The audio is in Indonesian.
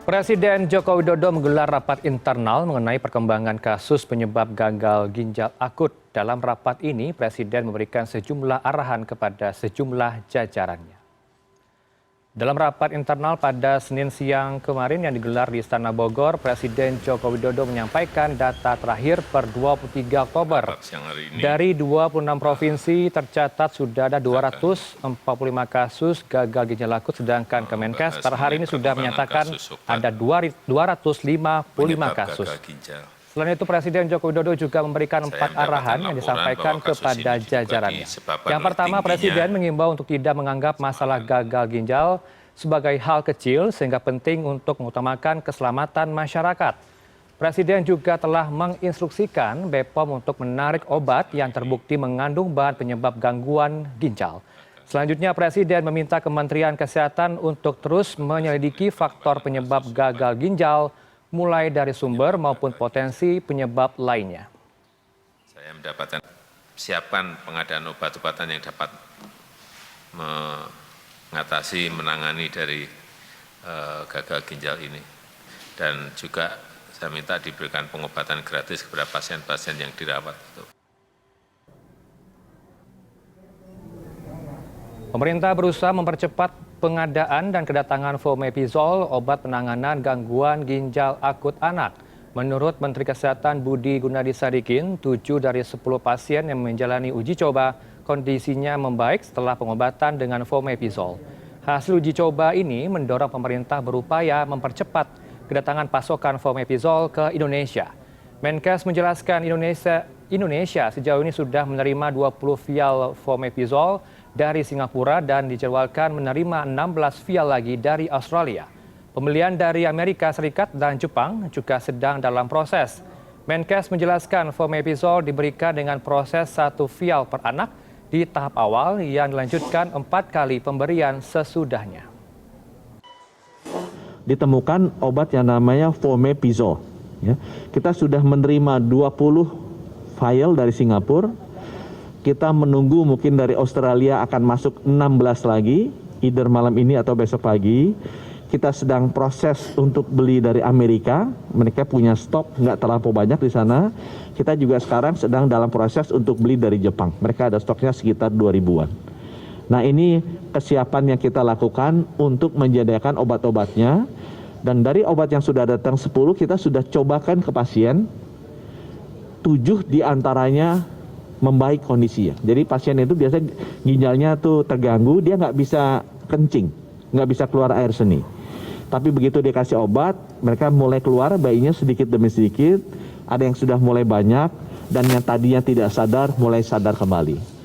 Presiden Joko Widodo menggelar rapat internal mengenai perkembangan kasus penyebab gagal ginjal akut. Dalam rapat ini, Presiden memberikan sejumlah arahan kepada sejumlah jajarannya. Dalam rapat internal pada Senin siang kemarin yang digelar di Istana Bogor, Presiden Joko Widodo menyampaikan data terakhir per 23 Oktober. Dari 26 provinsi tercatat sudah ada 245 kasus gagal ginjal akut, sedangkan Kemenkes per hari ini sudah menyatakan ada 255 kasus. Selain itu, Presiden Joko Widodo juga memberikan 4 arahan yang disampaikan kepada jajarannya. Yang pertama, Presiden mengimbau untuk tidak menganggap masalah gagal ginjal sebagai hal kecil sehingga penting untuk mengutamakan keselamatan masyarakat. Presiden juga telah menginstruksikan BPOM untuk menarik obat yang terbukti mengandung bahan penyebab gangguan ginjal. Selanjutnya, Presiden meminta Kementerian Kesehatan untuk terus menyelidiki faktor penyebab gagal ginjal, mulai dari sumber maupun potensi penyebab lainnya. Saya mendapatkan siapan pengadaan obat-obatan yang dapat mengatasi, menangani dari gagal ginjal ini. Dan juga saya minta diberikan pengobatan gratis kepada pasien-pasien yang dirawat. Pemerintah berusaha mempercepat pengadaan dan kedatangan fomepizol, obat penanganan gangguan ginjal akut anak. Menurut Menteri Kesehatan Budi Gunadi Sadikin, 7 dari 10 pasien yang menjalani uji coba kondisinya membaik setelah pengobatan dengan fomepizol. Hasil uji coba ini mendorong pemerintah berupaya mempercepat kedatangan pasokan fomepizol ke Indonesia. Menkes menjelaskan Indonesia sejauh ini sudah menerima 20 vial fomepizol dari Singapura dan dijadwalkan menerima 16 vial lagi dari Australia. Pembelian dari Amerika Serikat dan Jepang juga sedang dalam proses. Menkes menjelaskan fomepizol diberikan dengan proses 1 vial per anak di tahap awal yang dilanjutkan 4 kali pemberian sesudahnya. Ditemukan obat yang namanya fomepizol. Ya. Kita sudah menerima 20 vial dari Singapura. Kita menunggu mungkin dari Australia akan masuk 16 lagi, either malam ini atau besok pagi. Kita sedang proses untuk beli dari Amerika, mereka punya stok nggak terlalu banyak di sana. Kita juga sekarang sedang dalam proses untuk beli dari Jepang, mereka ada stoknya sekitar 2000-an. Nah, ini kesiapan yang kita lakukan untuk menyediakan obat-obatnya. Dan dari obat yang sudah datang 10, kita sudah cobakan ke pasien, 7 diantaranya membaik kondisinya. Jadi pasien itu biasanya ginjalnya tuh terganggu, dia nggak bisa kencing, nggak bisa keluar air seni. Tapi begitu dikasih obat, mereka mulai keluar bayinya sedikit demi sedikit, ada yang sudah mulai banyak, dan yang tadinya tidak sadar mulai sadar kembali.